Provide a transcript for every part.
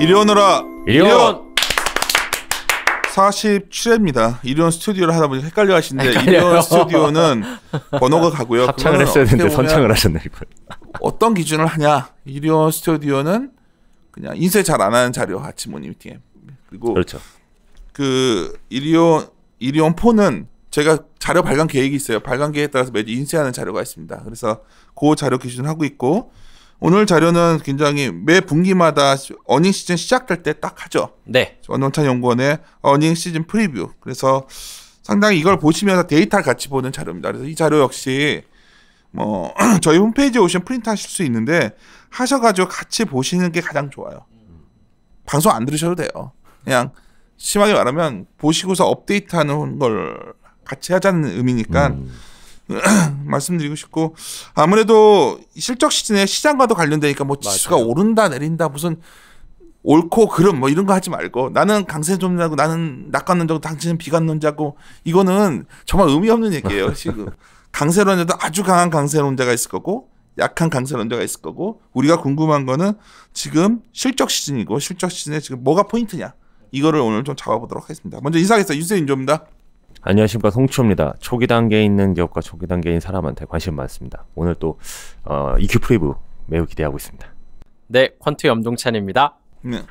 이리 오너라. 이리온 47회입니다. 이리온 스튜디오를 하다 보니 헷갈려 하시는데 이리온 스튜디오는 번호가 가고요. 합창을 했어야 되는데 선창을 하셨네. 이걸. 어떤 기준을 하냐. 이리온 스튜디오는 그냥 인쇄 잘 안 하는 자료 같이 모니팅. 그리고 그렇죠. 그 이리온 폰은 제가 자료 발간 계획이 있어요. 발간 계획에 따라서 매주 인쇄하는 자료가 있습니다. 그래서 그 자료 기준을 하고 있고 오늘 자료는 굉장히 매 분기마다 어닝 시즌 시작될 때 딱 하죠. 네. 원원찬 연구원의 어닝 시즌 프리뷰. 그래서 상당히 이걸 보시면서 데이터를 같이 보는 자료입니다. 그래서 이 자료 역시 뭐 저희 홈페이지에 오시면 프린트하실 수 있는데 하셔가지고 같이 보시는 게 가장 좋아요. 방송 안 들으셔도 돼요. 그냥 심하게 말하면 보시고서 업데이트하는 걸 같이 하자는 의미니까 말씀드리고 싶고 아무래도 실적 시즌에 시장과도 관련되니까 뭐 지수가 맞아요. 오른다 내린다 무슨 옳고 그름 뭐 이런 거 하지 말고 나는 강세론자고 나는 낙관론자고 당신은 비관론자고 이거는 정말 의미 없는 얘기예요. 지금 강세론자도 아주 강한 강세론자가 있을 거고 약한 강세론자가 있을 거고 우리가 궁금한 거는 지금 실적 시즌이고 실적 시즌에 지금 뭐가 포인트냐 이거를 오늘 좀 잡아보도록 하겠습니다. 먼저 인사하겠습니다. 유세윤 인조입니다. 안녕하십니까, 송치호입니다. 초기 단계에 있는 기업과 초기 단계인 사람한테 관심 많습니다. 오늘 또 EQ 프리뷰 매우 기대하고 있습니다. 네, 퀀트 염동찬입니다. 네.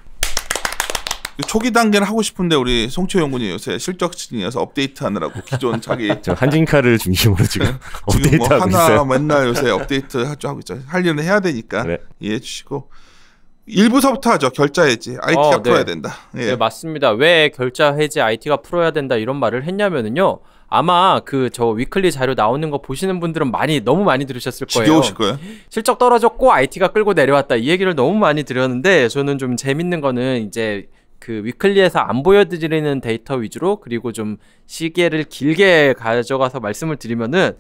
초기 단계를 하고 싶은데 우리 송치호 연구님 요새 실적 시즌이어서 업데이트하느라고 기존 자기 저 한진카를 중심으로 지금 지금 뭐 업데이트하고 하나 있어요. 맨날 요새 업데이트 하고 있죠. 할 일은 해야 되니까 네. 이해해 주시고 1부서부터 하죠. 결자 해지. IT가 네. 풀어야 된다. 예. 네, 맞습니다. 왜 결자 해지 IT가 풀어야 된다 이런 말을 했냐면은요. 아마 그 저 위클리 자료 나오는 거 보시는 분들은 너무 많이 들으셨을 거예요. 지겨우실 거예요. 실적 떨어졌고 IT가 끌고 내려왔다 이 얘기를 너무 많이 드렸는데 저는 좀 재밌는 거는 이제 그 위클리에서 안 보여드리는 데이터 위주로 그리고 좀 시계를 길게 가져가서 말씀을 드리면은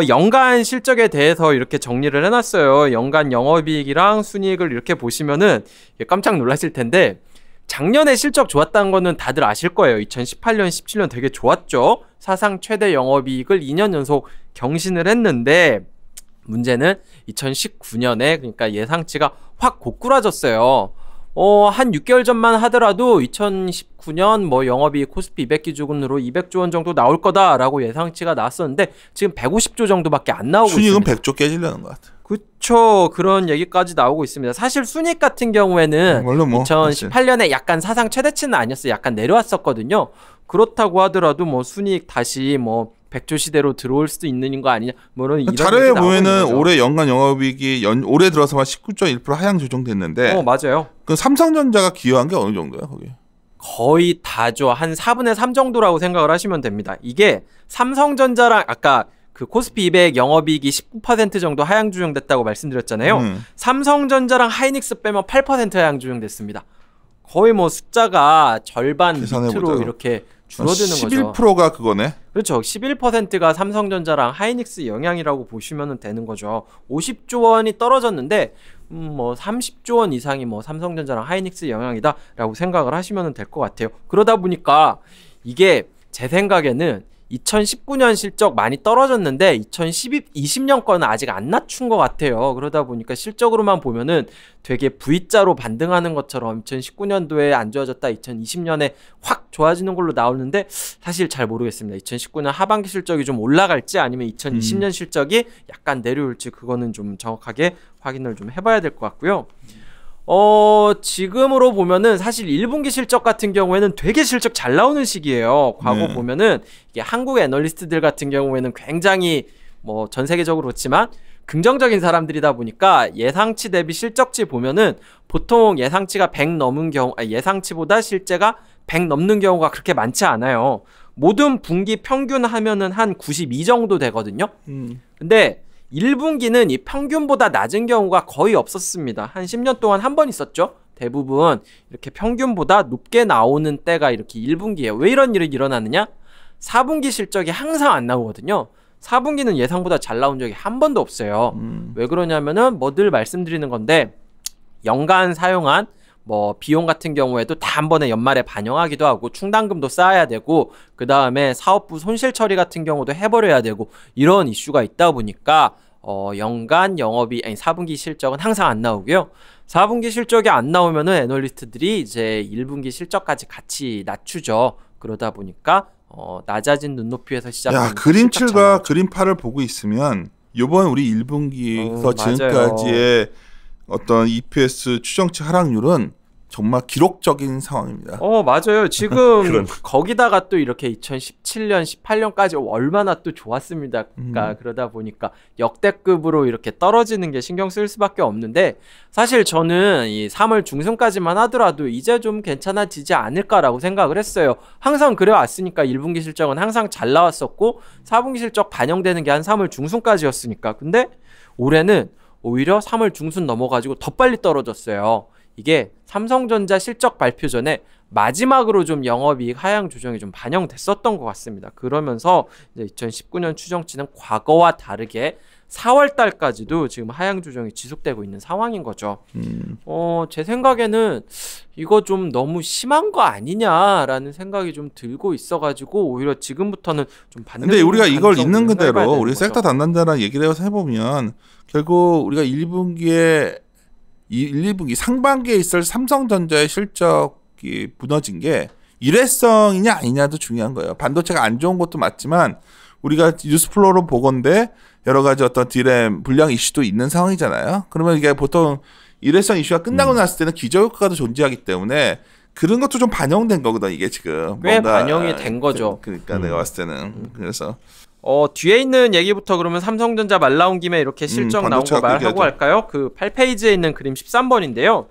연간 실적에 대해서 이렇게 정리를 해놨어요. 연간 영업이익이랑 순이익을 이렇게 보시면은 깜짝 놀라실 텐데 작년에 실적 좋았다는 거는 다들 아실 거예요. 2018년, 17년 되게 좋았죠. 사상 최대 영업이익을 2년 연속 경신을 했는데 문제는 2019년에 그러니까 예상치가 확 고꾸라졌어요. 한 6개월 전만 하더라도 2019년 뭐 영업이익 코스피 200 기준으로 200조 원 정도 나올 거다라고 예상치가 나왔었는데 지금 150조 정도밖에 안 나오고 순이익은 있습니다. 100조 깨지려는 것 같아요. 그쵸. 그런 얘기까지 나오고 있습니다. 사실 순이익 같은 경우에는 원래 뭐 2018년에 약간 사상 최대치는 아니었어요. 약간 내려왔었거든요. 그렇다고 하더라도 뭐 순이익 다시 뭐 100조 시대로 들어올 수도 있는 거 아니냐. 뭐 이런 자료에 얘기 나오고 있는 보면은 거죠. 올해 연간 영업이익이 올해 들어서만 19.1% 하향 조정됐는데 맞아요. 그 삼성전자가 기여한 게 어느 정도야 거기? 거의 다죠. 한 4분의 3 정도라고 생각을 하시면 됩니다. 이게 삼성전자랑 아까 그 코스피 200 영업이익이 19% 정도 하향 조정됐다고 말씀드렸잖아요. 삼성전자랑 하이닉스 빼면 8% 하향 조정됐습니다. 거의 뭐 숫자가 절반 밑으로 이렇게 줄어드는 11%가 거죠. 11%가 그거네. 그렇죠. 11%가 삼성전자랑 하이닉스 영향이라고 보시면 되는 거죠. 50조 원이 떨어졌는데 뭐 30조 원 이상이 뭐 삼성전자랑 하이닉스 영향이다라고 생각을 하시면 될 것 같아요. 그러다 보니까 이게 제 생각에는 2019년 실적 많이 떨어졌는데 2020년 거는 아직 안 낮춘 것 같아요. 그러다 보니까 실적으로만 보면은 되게 V자로 반등하는 것처럼 2019년도에 안 좋아졌다 2020년에 확 좋아지는 걸로 나오는데 사실 잘 모르겠습니다. 2019년 하반기 실적이 좀 올라갈지 아니면 2020년 실적이 약간 내려올지 그거는 좀 정확하게 확인을 좀 해봐야 될 것 같고요. 지금으로 보면은 사실 1분기 실적 같은 경우에는 되게 실적 잘 나오는 시기예요. 과거 보면은 이게 한국 애널리스트들 같은 경우에는 굉장히 뭐 전 세계적으로 그렇지만 긍정적인 사람들이다 보니까 예상치 대비 실적치 보면은 보통 예상치가 100 넘은 경우, 예상치보다 실제가 100 넘는 경우가 그렇게 많지 않아요. 모든 분기 평균 하면은 한 92 정도 되거든요. 근데 1분기는 이 평균보다 낮은 경우가 거의 없었습니다. 한 10년 동안 한 번 있었죠. 대부분 이렇게 평균보다 높게 나오는 때가 이렇게 1분기예요. 왜 이런 일이 일어나느냐? 4분기 실적이 항상 안 나오거든요. 4분기는 예상보다 잘 나온 적이 한 번도 없어요. 왜 그러냐면은 뭐 늘 말씀드리는 건데 연간 사용한 뭐 비용 같은 경우에도 다 한 번에 연말에 반영하기도 하고 충당금도 쌓아야 되고 그 다음에 사업부 손실 처리 같은 경우도 해버려야 되고 이런 이슈가 있다 보니까 연간 영업이 4분기 실적은 항상 안 나오고요. 4분기 실적이 안 나오면은 애널리스트들이 이제 1분기 실적까지 같이 낮추죠. 그러다 보니까 낮아진 눈높이에서 시작하는 야, 그림 7과 그림 8을 보고 있으면 요번 우리 1분기에서 지금까지의 어떤 EPS 추정치 하락률은 정말 기록적인 상황입니다. 맞아요. 지금 거기다가 또 이렇게 2017년, 18년까지 얼마나 또 좋았습니다. 그러다 보니까 역대급으로 이렇게 떨어지는 게 신경 쓸 수밖에 없는데 사실 저는 이 3월 중순까지만 하더라도 이제 좀 괜찮아지지 않을까라고 생각을 했어요. 항상 그래왔으니까 1분기 실적은 항상 잘 나왔었고 4분기 실적 반영되는 게 한 3월 중순까지였으니까. 근데 올해는 오히려 3월 중순 넘어가지고 더 빨리 떨어졌어요. 이게 삼성전자 실적 발표 전에 마지막으로 좀 영업이익 하향 조정이 좀 반영됐었던 것 같습니다. 그러면서 이제 2019년 추정치는 과거와 다르게 4월 달까지도 지금 하향 조정이 지속되고 있는 상황인 거죠. 제 생각에는 이거 좀 너무 심한 거 아니냐라는 생각이 좀 들고 있어가지고 오히려 지금부터는 좀 반대. 근데 우리가 이걸 있는 그대로 우리 섹터 담당자랑 얘기를 해보면 결국 우리가 1분기에 1, 2분기 상반기에 있을 삼성전자의 실적이 무너진 게 일회성이냐 아니냐도 중요한 거예요. 반도체가 안 좋은 것도 맞지만 우리가 뉴스플로우로 보건대 여러 가지 어떤 디램 불량 이슈도 있는 상황이잖아요. 그러면 이게 보통 일회성 이슈가 끝나고 났을 때는 기저효과도 존재하기 때문에 그런 것도 좀 반영된 거거든 이게 지금. 꽤 반영이 된 거죠. 그러니까 내가 봤을 때는 그래서. 뒤에 있는 얘기부터 그러면 삼성전자 말 나온 김에 이렇게 실적 나온 거 말하고 할까요? 그 8페이지에 있는 그림 13번인데요.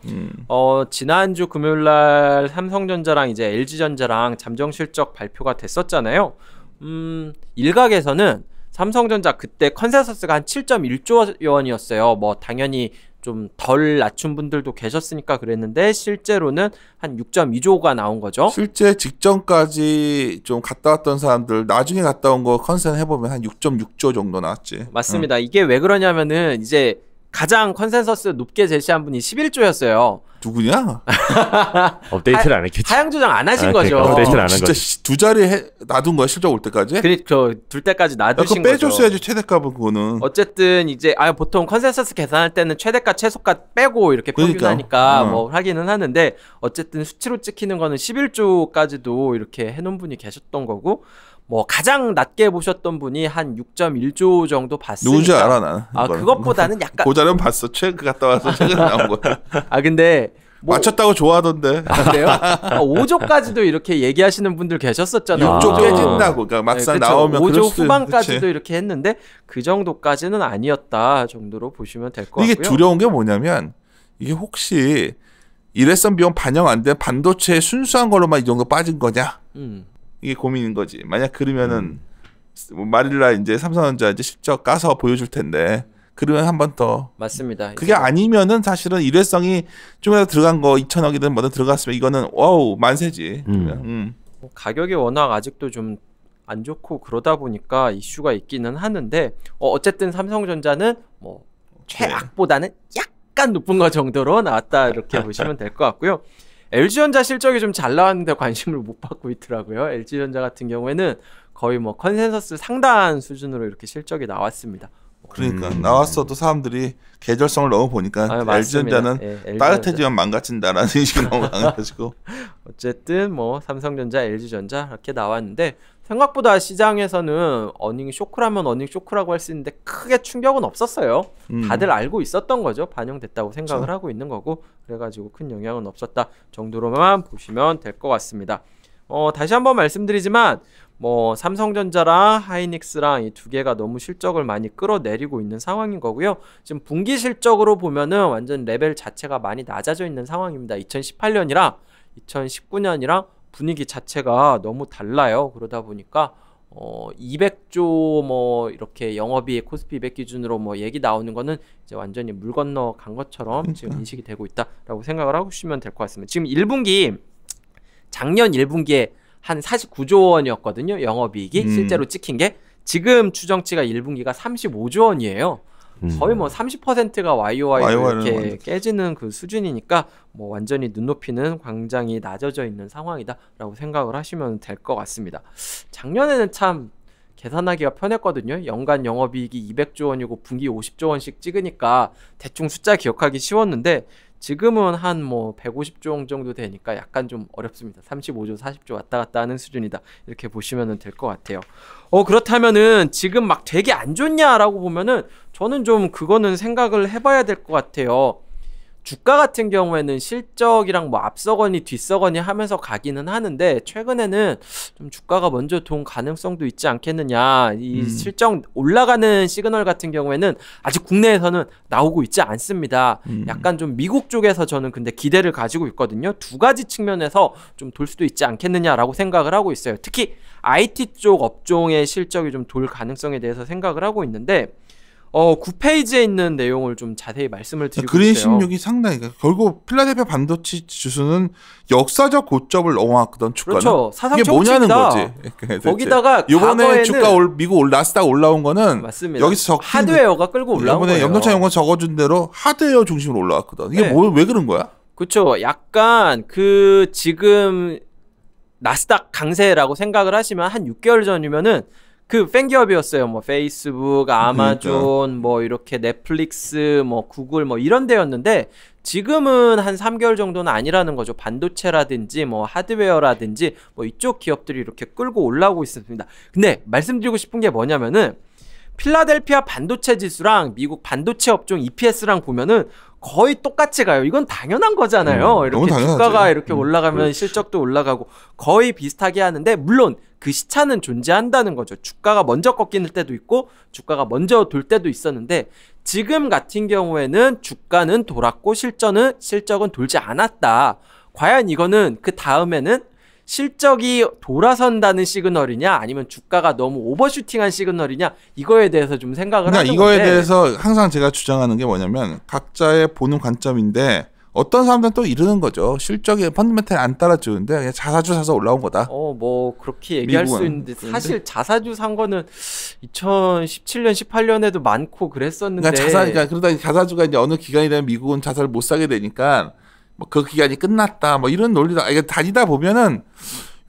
지난주 금요일날 삼성전자랑 이제 LG전자랑 잠정 실적 발표가 됐었잖아요. 일각에서는 삼성전자 그때 컨센서스가 한 7.1조 원이었어요. 뭐 당연히 좀 덜 낮춘 분들도 계셨으니까 그랬는데 실제로는 한 6.2조가 나온 거죠. 실제 직전까지 좀 갔다 왔던 사람들 나중에 갔다 온 거 컨센 해보면 한 6.6조 정도 나왔지. 맞습니다. 이게 왜 그러냐면은 이제 가장 컨센서스 높게 제시한 분이 11조였어요. 누구냐? 업데이트를 안 했겠지. 하향 조정 안 하신 거죠. 그러니까 업데이트를 안 한 진짜 거지. 두 자리 놔둔 거야 실적 올 때까지? 둘 때까지 놔두신 그거 거죠. 빼줬어야지 최대값은 그거는. 어쨌든 이제 보통 컨센서스 계산할 때는 최대가 최소가 빼고 이렇게 평균하니까 뭐 하기는 하는데 어쨌든 수치로 찍히는 거는 11조까지도 이렇게 해놓은 분이 계셨던 거고 뭐 가장 낮게 보셨던 분이 한 6.1조 정도 봤으니까. 누구지 알아 나는. 그것보다는 약간 고자는 봤어. 최근 갔다 와서 최근 나온 거야. 근데 맞췄다고 좋아하던데. 그래요? 5조까지도 이렇게 얘기하시는 분들 계셨었잖아요. 6조 깨진다고. 그러니까 막상 나오면 5조 후반까지도 이렇게 했는데 그 정도까지는 아니었다 정도로 보시면 될 것 같고요. 이게 두려운 게 뭐냐면 이게 혹시 일회성 비용 반영 안 된 반도체 순수한 걸로만 이 정도 빠진 거냐? 이게 고민인 거지. 만약 그러면은 말일라 이제 삼성전자 이제 실적 까서 보여줄 텐데 그러면 한 번 더. 맞습니다. 그게 아니면은 사실은 일회성이 좀이라도 들어간 거 2천억이든 뭐든 들어갔으면 이거는 와우 만세지. 가격이 워낙 아직도 좀 안 좋고 그러다 보니까 이슈가 있기는 하는데 어쨌든 삼성전자는 뭐 최악보다는 약간 높은 거 정도로 나왔다 이렇게 보시면 될 것 같고요. LG전자 실적이 좀 잘 나왔는데 관심을 못 받고 있더라고요. LG전자 같은 경우에는 거의 뭐 컨센서스 상단 수준으로 이렇게 실적이 나왔습니다. 그러니까 나왔어도 사람들이 계절성을 너무 보니까 LG전자는 따뜻해지면 망가진다라는 인식이 너무 강해가지고 어쨌든 뭐 삼성전자, LG전자 이렇게 나왔는데 생각보다 시장에서는 어닝 쇼크라면 어닝 쇼크라고 할 수 있는데 크게 충격은 없었어요. 다들 알고 있었던 거죠. 반영됐다고 생각을 하고 있는 거고 그래가지고 큰 영향은 없었다 정도로만 보시면 될 것 같습니다. 다시 한번 말씀드리지만 뭐 삼성전자랑 하이닉스랑 이 두 개가 너무 실적을 많이 끌어내리고 있는 상황인 거고요. 지금 분기 실적으로 보면은 완전 레벨 자체가 많이 낮아져 있는 상황입니다. 2018년이랑 2019년이랑 분위기 자체가 너무 달라요. 그러다 보니까 200조 뭐 이렇게 영업이익 코스피 200 기준으로 뭐 얘기 나오는 거는 이제 완전히 물 건너 간 것처럼 지금 인식이 되고 있다라고 생각을 하시면 될 것 같습니다. 지금 1분기 작년 1분기에 한 49조 원이었거든요. 영업이익이 실제로 찍힌 게 지금 추정치가 1분기가 35조 원이에요. 거의 뭐 30%가 YOY로 이렇게 깨지는 그 수준이니까 뭐 완전히 눈높이는 굉장히 낮아져 있는 상황이다라고 생각을 하시면 될 것 같습니다. 작년에는 참 계산하기가 편했거든요. 연간 영업이익이 200조 원이고 분기 50조 원씩 찍으니까 대충 숫자 기억하기 쉬웠는데 지금은 한 뭐 150조 정도 되니까 약간 좀 어렵습니다. 35조, 40조 왔다 갔다 하는 수준이다. 이렇게 보시면 될 것 같아요. 그렇다면은 지금 막 되게 안 좋냐라고 보면은 저는 좀 그거는 생각을 해봐야 될 것 같아요. 주가 같은 경우에는 실적이랑 뭐 앞서거니 뒤서거니 하면서 가기는 하는데 최근에는 좀 주가가 먼저 돈 가능성도 있지 않겠느냐. 이 실적 올라가는 시그널 같은 경우에는 아직 국내에서는 나오고 있지 않습니다. 약간 좀 미국 쪽에서 저는 근데 기대를 가지고 있거든요. 두 가지 측면에서 좀 돌 수도 있지 않겠느냐라고 생각을 하고 있어요. 특히 IT 쪽 업종의 실적이 좀 돌 가능성에 대해서 생각을 하고 있는데 9페이지에 있는 내용을 좀 자세히 말씀을 드리고 그린 있어요. 16이 상당히 결국 필라델피아 반도체 지수는 역사적 고점을 넘어왔거든 주가는. 그렇죠. 사상 이게 뭐냐는 최고치입니다. 거지. 거기다가 이번에 과거에는 주가 미국 나스닥 올라온 거는 맞습니다. 여기서 하드웨어가 끌고 올라온 이번에 거예요. 염동찬 연구원 적어준 대로 하드웨어 중심으로 올라왔거든. 이게 네. 왜 그런 거야? 그렇죠. 약간 지금 나스닥 강세라고 생각을 하시면 한 6개월 전이면은 그 팬기업이었어요. 뭐 페이스북, 아마존, 뭐 이렇게 넷플릭스, 뭐 구글 뭐 이런 데였는데 지금은 한 3개월 정도는 아니라는 거죠. 반도체라든지 뭐 하드웨어라든지 뭐 이쪽 기업들이 이렇게 끌고 올라오고 있습니다. 근데 말씀드리고 싶은 게 뭐냐면은 필라델피아 반도체 지수랑 미국 반도체 업종 EPS랑 보면은 거의 똑같이 가요. 이건 당연한 거잖아요. 이렇게 주가가 이렇게 올라가면 그렇지. 실적도 올라가고 거의 비슷하게 하는데 물론 그 시차는 존재한다는 거죠. 주가가 먼저 꺾이는 때도 있고 주가가 먼저 돌 때도 있었는데 지금 같은 경우에는 주가는 돌았고 실적은 돌지 않았다. 과연 이거는 그 다음에는 실적이 돌아선다는 시그널이냐 아니면 주가가 너무 오버슈팅한 시그널이냐 이거에 대해서 좀 생각을 하는 건데 이거에 대해서 항상 제가 주장하는 게 뭐냐면 각자의 보는 관점인데 어떤 사람들은 또 이러는 거죠. 실적이 펀더멘탈이 안 따라주는데 그냥 자사주 사서 올라온 거다. 뭐 그렇게 얘기할 미국은. 수 있는데 사실 자사주 산 거는 2017년 18년에도 많고 그랬었는데 그러다 자사주가 이제 어느 기간이 되면 미국은 자사를 못 사게 되니까 뭐 그 기간이 끝났다 뭐 이런 논리다. 이게 다니다 보면은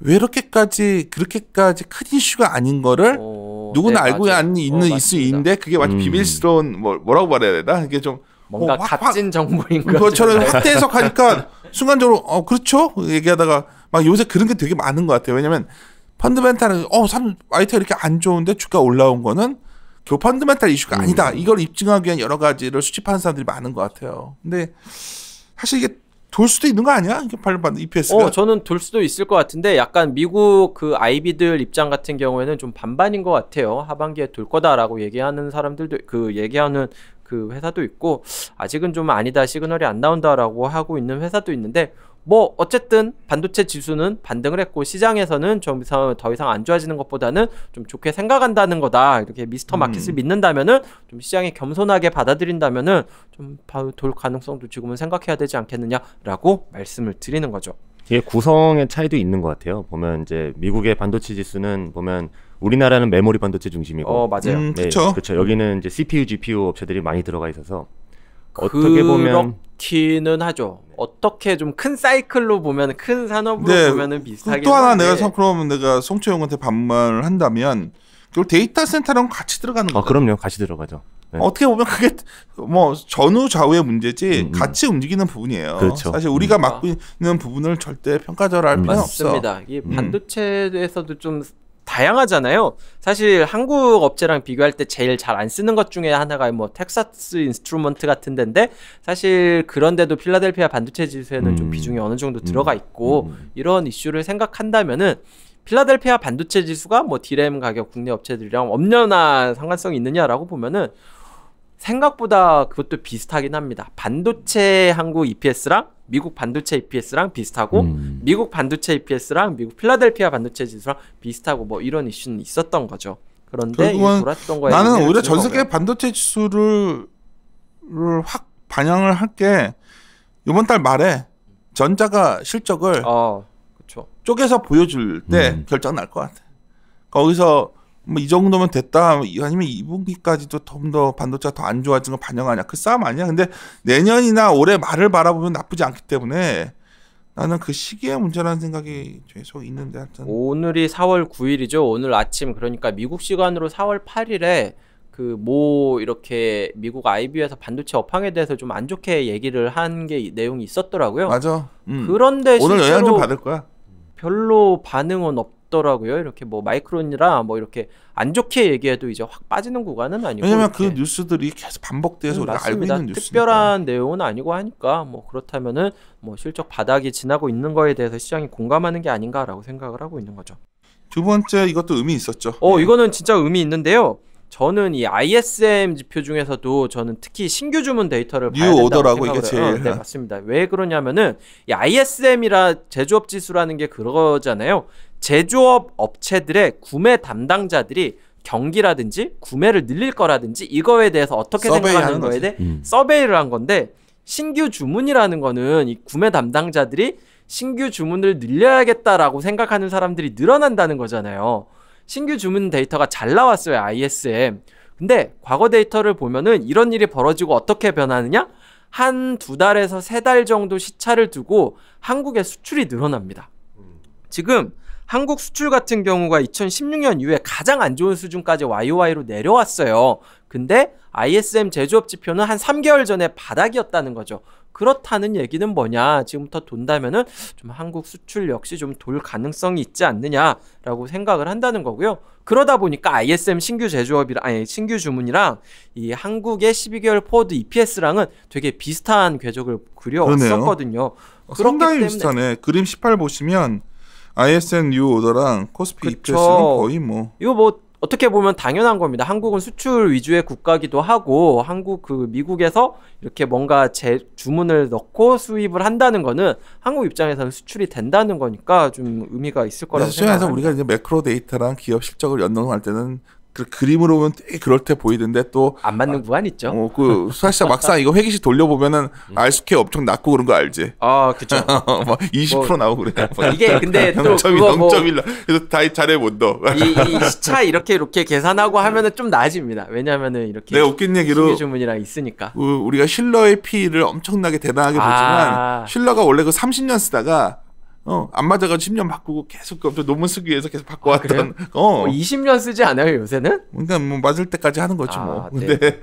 왜 그렇게까지 큰 이슈가 아닌 거를 누구나 알고 있는 이슈인데 그게 마치 비밀스러운 뭐라고 말해야 되나? 이게 좀 뭔가 값진 정보인 것처럼 확대 해석하니까 순간적으로 그렇죠 얘기하다가 막 요새 그런 게 되게 많은 것 같아요. 왜냐면 펀드멘탈은 IT가 이렇게 안 좋은데 주가 올라온 거는 결국 펀드멘탈 이슈가 아니다. 이걸 입증하기 위한 여러 가지를 수집하는 사람들이 많은 것 같아요. 근데 사실 이게 돌 수도 있는 거 아니야? 이게 발판 EPS가? 저는 돌 수도 있을 것 같은데 약간 미국 그 IB들 입장 같은 경우에는 좀 반반인 것 같아요. 하반기에 돌 거다라고 얘기하는 사람들도 얘기하는 그 회사도 있고 아직은 좀 아니다 시그널이 안 나온다라고 하고 있는 회사도 있는데 뭐 어쨌든 반도체 지수는 반등을 했고 시장에서는 좀 더 이상 안 좋아지는 것보다는 좀 좋게 생각한다는 거다. 이렇게 미스터 마켓을 믿는다면은 좀 시장이 겸손하게 받아들인다면은 좀 돌 가능성도 지금은 생각해야 되지 않겠느냐라고 말씀을 드리는 거죠. 이게 구성의 차이도 있는 것 같아요. 보면 이제 미국의 반도체 지수는 보면 우리나라는 메모리 반도체 중심이고, 맞아요. 그렇죠. 여기는 이제 CPU, GPU 업체들이 많이 들어가 있어서 어떻게 보면 그렇기는 하죠. 어떻게 좀 큰 사이클로 보면 큰 산업으로 보면은 비슷하긴 또 하나 한데. 그러면 내가 송채용한테 반말을 한다면 결국 데이터 센터랑 같이 들어가는 거죠. 그럼요, 같이 들어가죠. 네. 어떻게 보면 그게 뭐 전후 좌우의 문제지 같이 움직이는 부분이에요. 그렇죠. 사실 우리가 맡고 있는 부분을 절대 평가절하할 바는 없어. 맞습니다. 이 반도체에서도 좀 다양하잖아요. 사실 한국 업체랑 비교할 때 제일 잘 안 쓰는 것 중에 하나가 뭐 텍사스 인스트루먼트 같은 데인데 사실 그런데도 필라델피아 반도체 지수에는 좀 비중이 어느 정도 들어가 있고 이런 이슈를 생각한다면은 필라델피아 반도체 지수가 뭐 디램 가격 국내 업체들이랑 엄연한 상관성이 있느냐라고 보면은 생각보다 그것도 비슷하긴 합니다. 반도체 한국 EPS랑 미국 반도체 EPS랑 비슷하고 미국 반도체 EPS랑 미국 필라델피아 반도체 지수랑 비슷하고 뭐 이런 이슈는 있었던 거죠. 그런데 돌았던 거에 나는 오히려 전 세계 반도체 지수를 확 반영을 할게 이번 달 말에 전자가 실적을 그렇죠. 쪼개서 보여줄 때 결정 날 것 같아. 거기서 뭐 이 정도면 됐다 아니면 2분기까지도 좀 더 반도체가 더 안 좋아진 거 반영하냐 그 싸움 아니야. 근데 내년이나 올해 말을 바라보면 나쁘지 않기 때문에 나는 그 시기의 문제라는 생각이 계속 있는데 하여튼 오늘이 4월 9일이죠. 오늘 아침 그러니까 미국 시간으로 4월 8일에 그 뭐 이렇게 미국 IB에서 반도체 업황에 대해서 좀 안 좋게 얘기를 한 게 내용이 있었더라고요. 맞아. 그런데 오늘 영향 좀 실제로 받을 거야. 별로 반응은 없더라고요. 이렇게 뭐 마이크론이라 뭐 이렇게 안 좋게 얘기해도 이제 확 빠지는 구간은 아니고. 왜냐면 이렇게. 그 뉴스들이 계속 반복돼서 우리가 알고 맞습니다. 있는 뉴스니까. 특별한 내용은 아니고 하니까 뭐 그렇다면은 뭐 실적 바닥이 지나고 있는 거에 대해서 시장이 공감하는 게 아닌가라고 생각을 하고 있는 거죠. 두 번째 이것도 의미 있었죠. 이거는 진짜 의미 있는데요. 저는 이 ISM 지표 중에서도 저는 특히 신규 주문 데이터를 봐야 뉴 된다고 오더라고 생각을 이게 해요. 제일. 네, 맞습니다. 왜 그러냐면은 이 ISM이라 제조업 지수라는 게 그러잖아요. 제조업 업체들의 구매 담당자들이 경기라든지 구매를 늘릴 거라든지 이거에 대해서 어떻게 생각하는 거에 대해 서베이를 한 건데 신규 주문이라는 거는 이 구매 담당자들이 신규 주문을 늘려야겠다라고 생각하는 사람들이 늘어난다는 거잖아요. 신규 주문 데이터가 잘 나왔어요, ISM. 근데 과거 데이터를 보면은 이런 일이 벌어지고 어떻게 변하느냐? 한 2달에서 3달 정도 시차를 두고 한국의 수출이 늘어납니다. 지금 한국 수출 같은 경우가 2016년 이후에 가장 안 좋은 수준까지 YOY로 내려왔어요. 근데 ISM 제조업 지표는 한 3개월 전에 바닥이었다는 거죠. 그렇다는 얘기는 뭐냐? 지금부터 돈다면은 좀 한국 수출 역시 좀 돌 가능성이 있지 않느냐라고 생각을 한다는 거고요. 그러다 보니까 ISM 신규 신규 주문이랑 이 한국의 12개월 포워드 EPS랑은 되게 비슷한 궤적을 그려왔었거든요. 상당히 비슷하네. 그림 18 보시면 ISM 뉴 오더랑 코스피 EPS는 거의 뭐 이거 뭐 어떻게 보면 당연한 겁니다. 한국은 수출 위주의 국가기도 하고 미국에서 이렇게 뭔가 주문을 넣고 수입을 한다는 거는 한국 입장에서는 수출이 된다는 거니까 좀 의미가 있을 거라고 생각합니다. 우리가 이제 매크로 데이터랑 기업 실적을 연동할 때는 그 그림으로 보면 되게 그럴듯해 보이던데 또 안 맞는 구간 있죠. 그 사실 막상 이거 회계식 돌려보면은 알수케 엄청 낮고 그런 거 알지? 그쵸. 막 20% 나오고 그래. 이게 근데 또 0.1 그래서 다 잘해 못 넣어. 이 시차 이렇게 계산하고 하면은 좀 나아집니다. 왜냐면은 이렇게 내가 웃긴 얘기로 신규 주문이랑 있으니까. 우리가 실러의 P를 엄청나게 대단하게 보지만 실러가 원래 그 30년 쓰다가 안 맞아가지고 10년 바꾸고 계속 논문 쓰기 위해서 계속 바꿔왔던. 20년 쓰지 않아요 요새는? 그러니까 뭐 맞을 때까지 하는 거지 뭐. 근데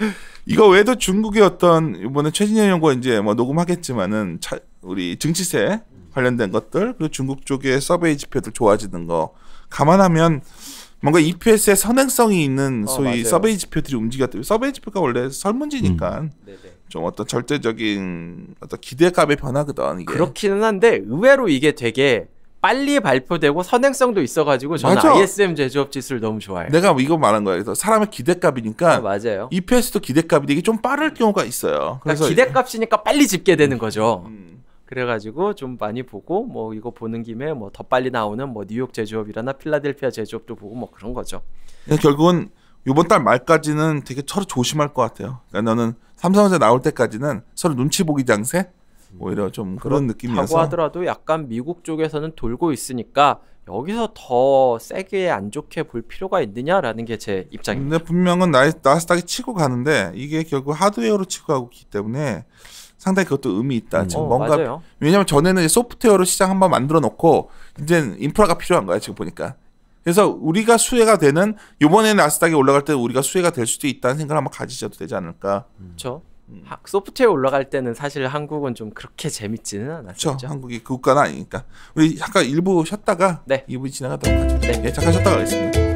이거 외에도 중국의 어떤 이번에 최진현 연구가 이제 뭐 녹음하겠지만은 우리 증시세 관련된 것들 그리고 중국 쪽의 서베이 지표들 좋아지는 거 감안하면 뭔가 EPS의 선행성이 있는 소위 맞아요. 서베이 지표들이 움직였대요. 서베이 지표가 원래 설문지니까. 좀 어떤 절대적인 어떤 기대감의 변화거든 이게. 그렇기는 한데 의외로 이게 되게 빨리 발표되고 선행성도 있어가지고 저는 맞아. ISM 제조업 지수를 너무 좋아해요. 내가 이거 말한 거야. 그래서 사람의 기대값이니까 맞아요. EPS도 기대값인데 이게 좀 빠를 경우가 있어요. 그래서 기대값이니까 빨리 집게 되는 거죠. 그래가지고 좀 많이 보고 뭐 이거 보는 김에 뭐 더 빨리 나오는 뭐 뉴욕 제조업이라나 필라델피아 제조업도 보고 뭐 그런 거죠. 결국은 이번 달 말까지는 되게 서로 조심할 것 같아요. 그러니까 너는 삼성전자 나올 때까지는 서로 눈치 보기 장세 오히려 좀 그런 느낌이어서. 하더라도 약간 미국 쪽에서는 돌고 있으니까 여기서 더 세게 안 좋게 볼 필요가 있느냐라는 게 제 입장입니다. 근데 분명은 나스닥이 치고 가는데 이게 결국 하드웨어로 치고 가고 있기 때문에 상당히 그것도 의미 있다. 지금 뭔가 맞아요. 왜냐하면 전에는 소프트웨어로 시장 한번 만들어 놓고 이제 인프라가 필요한 거야 지금 보니까. 그래서 우리가 수혜가 되는 이번에 나스닥이 올라갈 때 우리가 수혜가 될 수도 있다는 생각을 한번 가지셔도 되지 않을까. 그렇죠. 소프트웨어 올라갈 때는 사실 한국은 좀 그렇게 재밌지는 않았죠. 그렇죠. 한국이 그 국가는 아니니까. 우리 잠깐 1부 쉬었다가 2부 지나가도록 하죠. 잠깐 쉬었다가 가겠습니다.